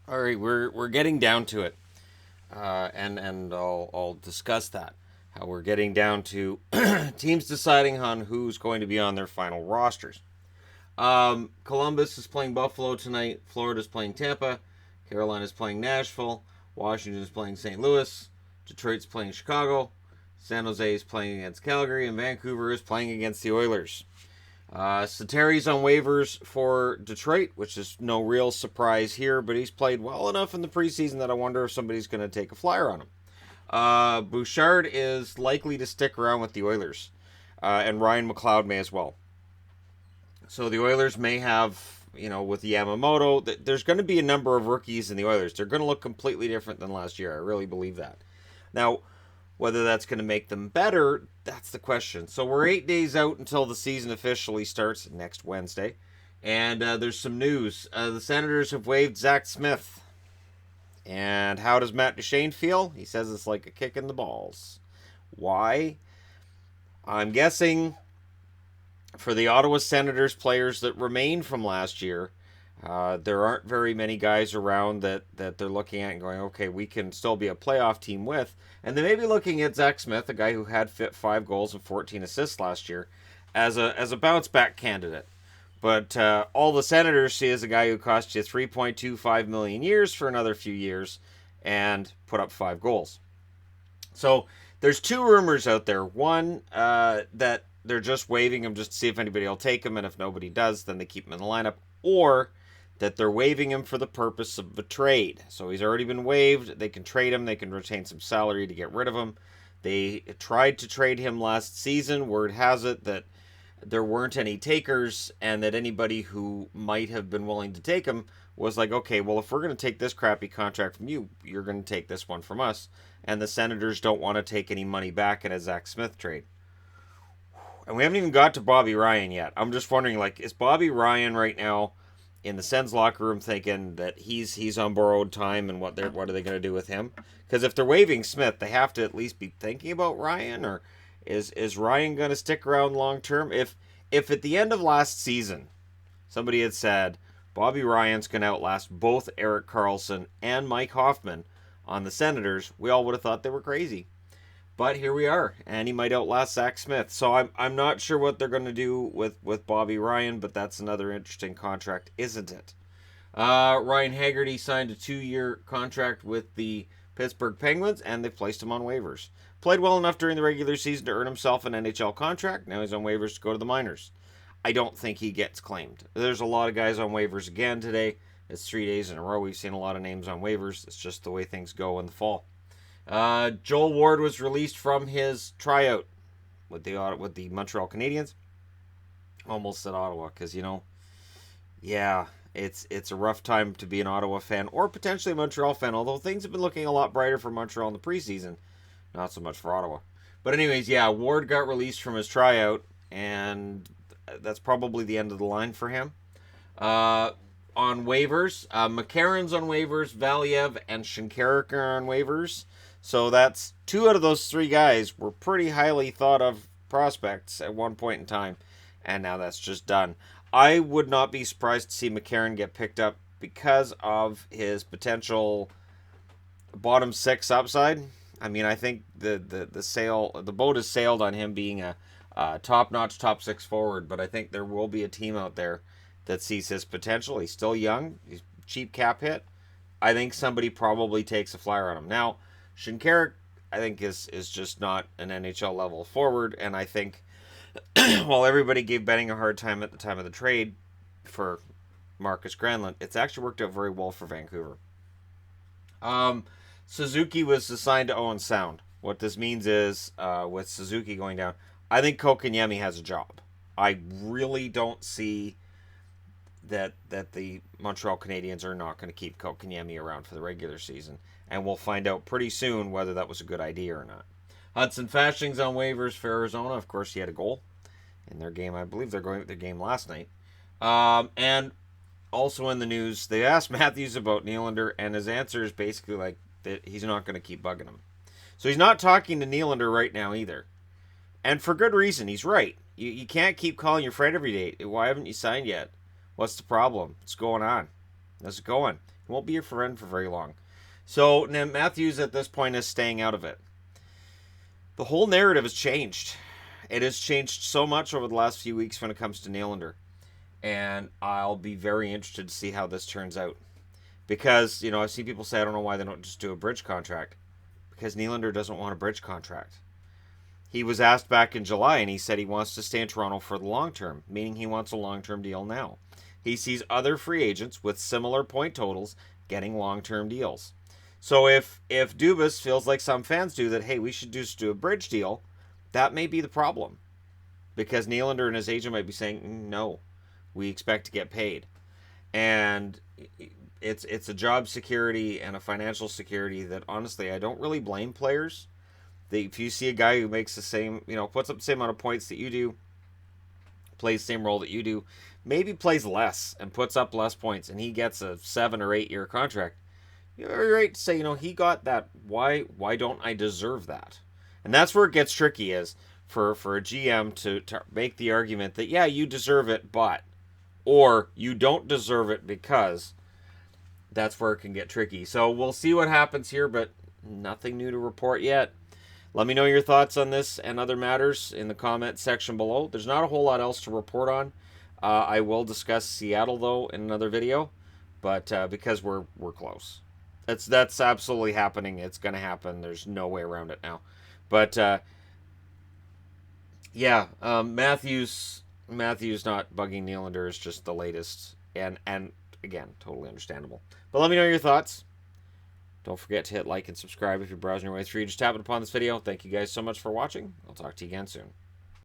All right, we're getting down to it, and I'll discuss that. How we're getting down to teams deciding on who's going to be on their final rosters. Columbus is playing Buffalo tonight. Florida's playing Tampa. Carolina's playing Nashville. Washington's playing St. Louis. Detroit's playing Chicago. San Jose is playing against Calgary, and Vancouver is playing against the Oilers. Satteri's on waivers for Detroit, which is no real surprise here, but he's played well enough in the preseason that I wonder if somebody's going to take a flyer on him. Bouchard is likely to stick around with the Oilers, and Ryan McLeod may as well. So the Oilers may have, with Yamamoto, there's going to be a number of rookies in the Oilers. They're going to look completely different than last year. I really believe that. Now, whether that's going to make them better, that's the question. So we're 8 days out until the season officially starts next Wednesday. And there's some news. The Senators have waived Zack Smith. And how does Matt Duchene feel? He says it's like a kick in the balls. Why? I'm guessing for the Ottawa Senators players that remain from last year, there aren't very many guys around that they're looking at and going, okay, we can still be a playoff team with. And they may be looking at Zack Smith, a guy who had 5 goals and 14 assists last year, as a bounce back candidate. But all the Senators see is a guy who cost you $3.25 million years for another few years and put up 5 goals. So there's 2 rumors out there. One, that they're just waiving him just to see if anybody will take him, and if nobody does, then they keep him in the lineup. Or that they're waiving him for the purpose of a trade. So he's already been waived. They can trade him. They can retain some salary to get rid of him. They tried to trade him last season. Word has it that there weren't any takers, and that anybody who might have been willing to take him was like, okay, well, if we're going to take this crappy contract from you, you're going to take this one from us. And the Senators don't want to take any money back in a Zack Smith trade. And we haven't even got to Bobby Ryan yet. I'm just wondering, is Bobby Ryan right now in the Sens locker room thinking that he's on borrowed time, and what are they going to do with him? Because if they're waiving Smith, they have to at least be thinking about Ryan, or is Ryan going to stick around long term? If at the end of last season somebody had said Bobby Ryan's going to outlast both Erik Karlsson and Mike Hoffman on the Senators, we all would have thought they were crazy. But here we are, and he might outlast Zack Smith. So I'm not sure what they're going to do with Bobby Ryan, but that's another interesting contract, isn't it? Ryan Haggerty signed a 2-year contract with the Pittsburgh Penguins, and they've placed him on waivers. Played well enough during the regular season to earn himself an NHL contract. Now he's on waivers to go to the minors. I don't think he gets claimed. There's a lot of guys on waivers again today. It's 3 days in a row. We've seen a lot of names on waivers. It's just the way things go in the fall. Joel Ward was released from his tryout with the Montreal Canadiens. Almost said Ottawa, because it's a rough time to be an Ottawa fan, or potentially a Montreal fan. Although things have been looking a lot brighter for Montreal in the preseason, not so much for Ottawa. But anyways, Ward got released from his tryout, and that's probably the end of the line for him. On waivers, McCarron's on waivers, Valiev and Shinkarik are on waivers. So that's 2 out of those 3 guys were pretty highly thought of prospects at one point in time, and now that's just done. I would not be surprised to see McCarron get picked up because of his potential bottom 6 upside. I mean, I think the boat has sailed on him being a top-notch top 6 forward, but I think there will be a team out there that sees his potential. He's still young. He's cheap cap hit. I think somebody probably takes a flyer on him. Now, Shinkarik, I think, is just not an NHL level forward, and I think while everybody gave Benning a hard time at the time of the trade for Marcus Granlund, it's actually worked out very well for Vancouver. Suzuki was assigned to Owen Sound. What this means is, with Suzuki going down, I think Kotkaniemi has a job. I really don't see that the Montreal Canadiens are not going to keep Kotkaniemi around for the regular season, and we'll find out pretty soon whether that was a good idea or not. Hudson Fasching's on waivers for Arizona. Of course, he had a goal in their game. I believe they're going with their game last night. And also in the news, they asked Matthews about Nylander, and his answer is basically that he's not going to keep bugging him. So he's not talking to Nylander right now either. And for good reason. He's right. You can't keep calling your friend every day. Why haven't you signed yet? What's the problem? What's going on? How's it going? He won't be your friend for very long. So now Matthews at this point is staying out of it. The whole narrative has changed. It has changed so much over the last few weeks when it comes to Nylander. And I'll be very interested to see how this turns out. Because, I've seen people say, I don't know why they don't just do a bridge contract. Because Nylander doesn't want a bridge contract. He was asked back in July, and he said he wants to stay in Toronto for the long term, meaning he wants a long-term deal now. He sees other free agents with similar point totals getting long-term deals. So if Dubas feels like some fans do that, hey, we should just do a bridge deal, that may be the problem. Because Nylander and his agent might be saying, no, we expect to get paid. And it's a job security and a financial security that, honestly, I don't really blame players. If you see a guy who makes the same, puts up the same amount of points that you do, plays the same role that you do, maybe plays less and puts up less points, and he gets a 7 or 8 year contract, you're right to say, he got that. Why don't I deserve that? And that's where it gets tricky, is for a GM to make the argument that, yeah, you deserve it, but, or you don't deserve it because. That's where it can get tricky. So we'll see what happens here, but nothing new to report yet. Let me know your thoughts on this and other matters in the comment section below. There's not a whole lot else to report on. I will discuss Seattle, though, in another video, but because we're close. That's absolutely happening. It's going to happen. There's no way around it now. But, yeah, Matthews not bugging Nylander is just the latest. And again, totally understandable. But let me know your thoughts. Don't forget to hit like and subscribe if you're browsing your way through. Just tap it upon this video. Thank you guys so much for watching. I'll talk to you again soon.